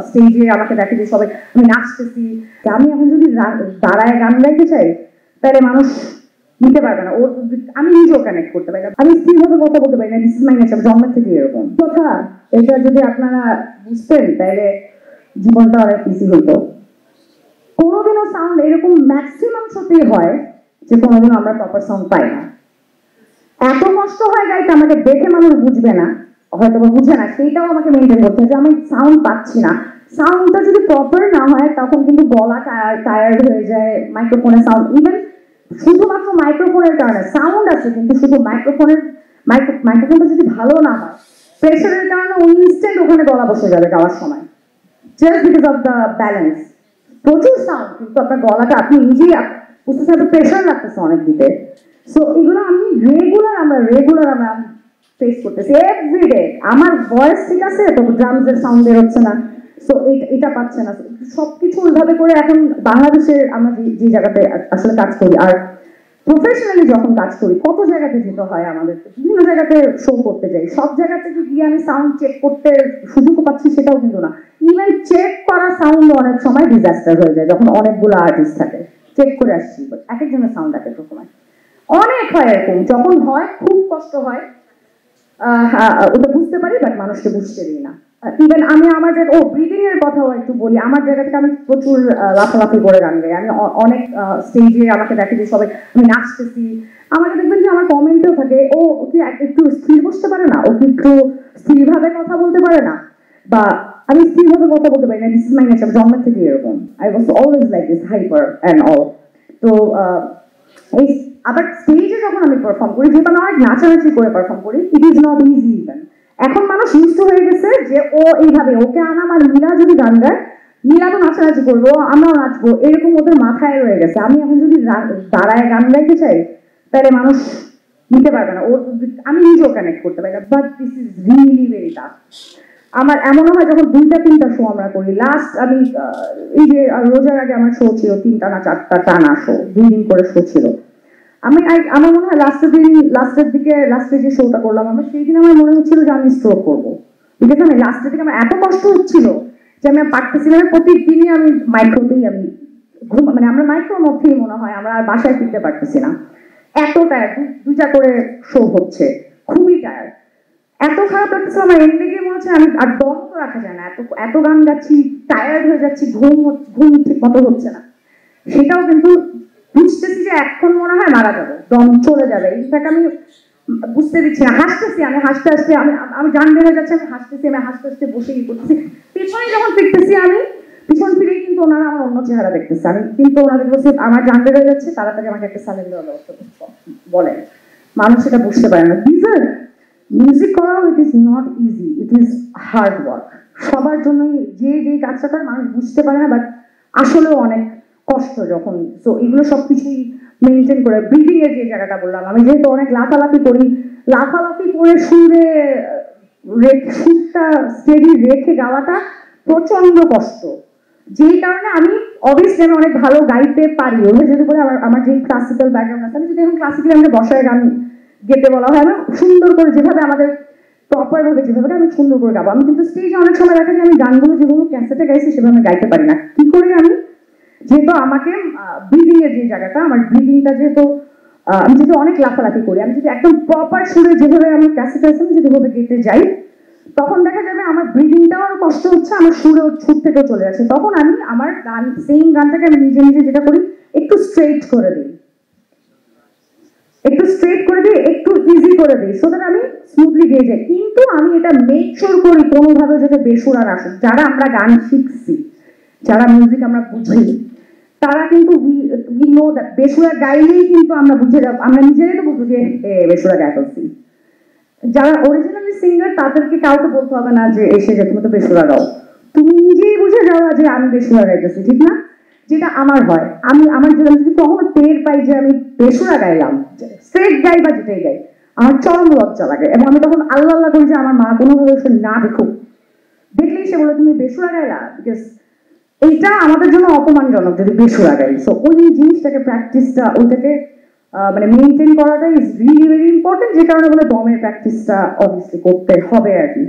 স্টেজে আমাকে দেখে যে সবাই আমি নাচতেছি, আমি এখন যদি দাঁড়ায় গান গাইতে চাই তাহলে মানুষ নিতে পারবে না। ওর আমি নিজেও কানেক্ট করতে পারি না, আমি স্থিরভাবে কথা বলতে পারি না। দিস ইজ মাই নেচার, জন্মের থেকে এরকম কথা। এটা যদি আপনারা বুঝতেন তাহলে জীবনটা অনেক ইজি হতো। কোনোদিনও সাউন্ড এরকম ম্যাক্সিমাম শোতেই হয় যে কোনোদিনও আমরা প্রপার সাউন্ড পাই না। এত কষ্ট হয় গাইতে, আমাকে দেখে মানুষ বুঝবে না, হয়তো বুঝে না, সেইটাও আমাকে মেনটেন করতে হয় যে আমি সাউন্ড পাচ্ছি না। সাউন্ডটা যদি প্রপার না হয় তখন কিন্তু গলা টায়ার্ড হয়ে যায়, মাইক্রোফোনের সাউন্ড, ইভেন শুধুমাত্র মাইক্রোফোনের কারণে সাউন্ড আছে কিন্তু শুধু মাইক্রোফোনটা যদি ভালো না হয়, প্রেশারের কারণে ওই ইনস্ট্যান্ট ওখানে গলা বসে যাবে গাওয়ার সময়, just because of the balance. প্রচুর সাউন্ড কিন্তু আপনার গলাটা আপনি নিজেই বুঝতেছেন, এত প্রেশার লাগতেছে অনেক দিতে। সো এগুলো আমি রেগুলার আমরা ফেস করতেছি এভরিডে। আমার ভয়েস ঠিক আছে তো ড্রামসের সাউন্ড বেরোচ্ছে না, সো এটা পাচ্ছে না, সবকিছু ওইভাবে করে। এখন বাংলাদেশের আমরা যে জায়গাতে আসলে কাজ করি আর প্রফেশনালি যখন কাজ করি, কত জায়গাতে যেতে হয় আমাদের, বিভিন্ন জায়গাতে শো করতে যাই, সব জায়গাতে গিয়ে আমি সাউন্ড চেক করতে সুযোগও পাচ্ছি সেটাও কিন্তু না। ইভেন চেক করা সাউন্ড অনেক সময় ডিজাস্টার হয়ে যায় যখন অনেকগুলো আর্টিস্ট থাকে। চেক করে আসছি, এক একজনের সাউন্ড এক এক রকমের, অনেক হয় এরকম। যখন হয় খুব কষ্ট হয়, ওটা বুঝতে পারি, বাট মানুষকে বুঝতে দিই না। ইভেন আমি আমার ব্রিদিং এর কথাও একটু বলি। আমার জায়গা থেকে আমি প্রচুর লাফালাফি করে গান গাই। আমি অনেক স্টেজে আমাকে দেখে যে সবাই আমি নাচতেছি, আমাকে দেখবেন যে আমার কমেন্টেও থাকে ও কি একটু স্থির বসতে পারে না, ও কি একটু স্থিরভাবে কথা বলতে পারে না, বা আমি স্থিরভাবে কথা বলতে পারি না। দিস ইজ মাই নেচার, জন্মের থেকে এরকম। I was always like this, hyper and all. তো এই আবার স্টেজে যখন আমি পারফর্ম করি, যেহেতু আমি অনেক নাচানাচি করে পারফর্ম করি, it is not easy even. এখন মানুষ ইউজড হয়ে গেছে যে ও এইভাবে, ওকে আনাম আর মীরা যদি গান গায়, মীরা তো নাচানাচি করবো, আমরাও নাচবো, এরকম ওদের মাথায় রয়ে গেছে। আমি এখন যদি দাঁড়ায় গান গাইতে চাই তাহলে মানুষ নিতে পারবে না, ওর আমি নিজেও কানেক্ট করতে পারি না। But this is really very tough. আমার এমনও হয় যখন 2টা-3টা শো আমরা করি, লাস্ট আমি এই যে রোজার আগে আমার শো ছিল 3টা না 4টা টানা শো, 2 দিন করে শো ছিল। আমার মনে হয় লাস্টের যে শোটা করলাম আমরা, সেই দিন আমার মনে হচ্ছিল যে আমি স্ট্রোক করবো। বিকজ আমি লাস্টের দিকে আমার এত কষ্ট হচ্ছিল যে আমি পারতেছিলাম। প্রতিদিনই আমি মাইক্রোতেই আমি মানে আমরা মাইক্রোর মধ্যেই মনে হয় আমরা আর বাসায় ফিরতে পারতেছি না, এত টায়ার্ড। 2টা করে শো হচ্ছে, খুবই টায়ার্ড, এত খারাপ লাগতেছিল আমার। এন্ডে গিয়ে মনে হচ্ছে আমি আর দম তো রাখা যায় না, এত গান গাচ্ছি, টায়ার্ড হয়ে যাচ্ছি, ঘুম ঠিক মতো হচ্ছে না। সেটাও কিন্তু বুঝতেছি যে এখন মনে হয় মারা যাবে, দম চলে যাবে। ইনফ্যাক্ট আমি বুঝতে দিচ্ছি না, হাসতেছি, আমি হাসতে হাসতে আমি জান বেড়ে যাচ্ছে, আমি হাসতে হাসতে বসে পড়তেছি। পিছনে যখন ফিরতেছি, আমি পিছন ফিরেই কিন্তু ওনারা আমার অন্য চেহারা দেখতেছে। আমি কিন্তু ওনাদের বলছি আমার জান বেড়ে যাচ্ছে, তাড়াতাড়ি আমাকে একটা স্যালেন দেওয়ার ব্যবস্থা বলেন। মানুষ সেটা বুঝতে পারে না। ডিজার্ভ মিউজিক করাও it is not easy, it is hard work. সবার জন্যই যে কাজটা করে মানুষ বুঝতে পারে না, বাট আসলেও অনেক কষ্ট যখন। তো এগুলো সবকিছুই মেনটেন করে, ব্রিদিং এর যে জায়গাটা বললাম, আমি যেহেতু অনেক লাফালাফি করে সুরটা স্টেডি রেখে গাওয়াটা প্রচন্ড কষ্ট। যেই কারণে আমি অবভিয়াসলি আমি অনেক ভালো গাইতে পারি। ওদের যদি বলে আমার যে ক্লাসিক্যাল ব্যাকগ্রাউন্ড আছে, আমি যদি এখন ক্লাসিক্যালি আমাকে বসায় গান গেতে বলা হয়, আমি সুন্দর করে যেভাবে আমাদের প্রপার ভাবে যেভাবে আমি সুন্দর করে গাবো। আমি কিন্তু স্টেজে অনেক সময় দেখা যায় আমি গানগুলো যেভাবে ক্যাসেটে গাইছি সেভাবে আমি গাইতে পারি না। কি করে আমি, যেহেতু আমাকে ব্রিদিং এর যে জায়গাটা, আমার ব্রিদিংটা যেহেতু আমি যেহেতু অনেক লাফালাফি করি, আমি যদি একদম প্রপার সুরে যেভাবে আমি ক্যাসেটে আছে আমি যেভাবে গেতে যাই, তখন দেখা যাবে আমার ব্রিদিংটাও আরো কষ্ট হচ্ছে, আমার সুর থেকেও চলে যাচ্ছে। তখন আমি আমার গান, সেম গানটাকে আমি নিজে নিজে যেটা করি, একটু স্ট্রেট করে দিই, একটু ইজি করে দিই, সো দ্যাট আমি স্মুথলি গেয়ে যাই। কিন্তু আমি এটা মেক শিওর করি কোনোভাবে যাতে বেসুরা না আসুক। যারা আমরা গান শিখছি, যারা মিউজিক আমরা বুঝি, তারা কিন্তু উই নো দ্যাট বেসুরা গাইলেই কিন্তু আমরা বুঝে যাব, আমরা নিজেরাই তো বুঝবো যে বেসুরা গায়ে ফেলছি। যারা অরিজিনালি সিঙ্গার তাদেরকে কাউকে বলতে হবে না যে এসে যে তুমি তো বেসুরা গাও, তুমি নিজেই বুঝে যাওয়া যে আমি বেসুরা গাইতেছি, ঠিক না? যেটা আমার হয়, আমার যদি কখনো টের পাই যে আমি বেসুরা গাইলাম, স্ট্রেট গাই বা যেটাই গাই, আমার চরম লজ্জা লাগে। এবং আমি তখন আল্লাহ করি যে আমার মা কোনোভাবে সে না দেখুক, দেখলেই সে বলে তুমি বেসুরা গাইলা, বিকজ এইটা আমাদের জন্য অপমানজনক যদি বেসুরা গাই। সো ওই জিনিসটাকে প্র্যাকটিসটা, ওইটাকে মানে মেনটেন করাটা ইজ রিয়েলি ভেরি ইম্পর্টেন্ট। যে কারণে বলে দমের প্র্যাকটিসটা অবভিয়াসলি করতে হবে আর কি।